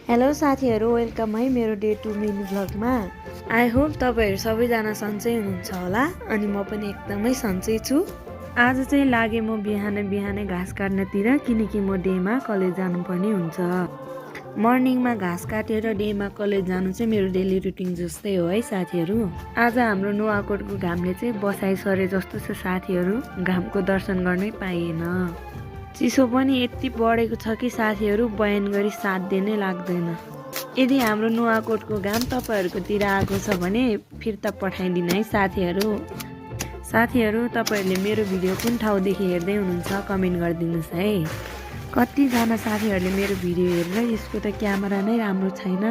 Hello साथीहरू, welcome है मेरो डे 2 मिनी भ्लगमा। आई होप तपाईहरू सबैजना सन्चै हुनुहुन्छ होला अनि म पनि एकदमै सन्चै छु। आज चाहिँ लागे म बिहानै घाँस काट्नतिर, किनकि म डेमा कलेज जानुपर्ने हुन्छ। मर्निङमा घाँस काटेर डेमा कलेज जानु चाहिँ मेरो डेली रुटिन जस्तै हो है साथीहरू। आज हाम्रो नुवाकोटको घामले चाहिँ बसाइ सरे जस्तो छ साथीहरू, घामको दर्शन गर्नै पाइएन। चिसो पनि यति बढेको छ कि साथीहरू बयान गरी साध्य नै लाग्दैन। यदि हाम्रो नुवाकोटको घाम तपाईहरुकोतिर आएको छ भने फिर्ता पठाइदिनु है साथीहरू। तपाईहरुले मेरो भिडियो कुन ठाउँदेखि हेर्दै हुनुहुन्छ कमेन्ट गरिदिनुस् है। कतिजना साथीहरूले मेरो भिडियो हेरेर यसको त क्यामेरा नै राम्रो छैन,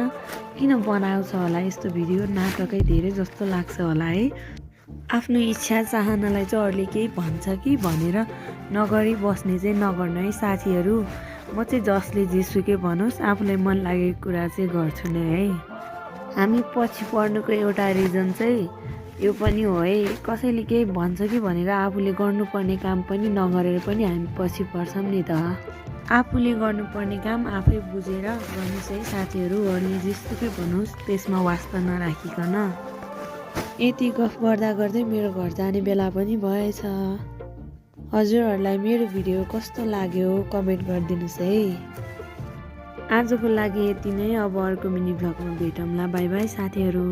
किन बनाउँछ होला यस्तो भिडियो, नाटकै धेरै जस्तो लाग्छ होला है। आफ्नो इच्छा चाहनालाई चाहिँ अरूले केही भन्छ कि भनेर नगरी बस्ने चाहिँ नगर्नु है साथीहरू। म चाहिँ जसले जेसुकै भनोस्, आफूलाई मन लागेको कुरा चाहिँ गर्छु नै है। हामी पछि पढ्नुको एउटा रिजन चाहिँ यो पनि हो है, कसैले केही भन्छ कि भनेर आफूले गर्नुपर्ने काम पनि नगरेर पनि हामी पछि पर्छौँ नि त। आफूले गर्नुपर्ने काम आफै बुझेर गर्नुहोस् है साथीहरू, अरूले जेसुकै भनोस् त्यसमा वास्ता नराखिकन। यति गफ गर्दा गर्दै मेरो घर जाने बेला पनि भएछ। हजुरहरूलाई मेरो भिडियो कस्तो लाग्यो कमेन्ट गरिदिनुस् है। आजको लागि यति नै, अब अर्को मिनी भ्लगमा भेटौँला। बाई बाई साथीहरू।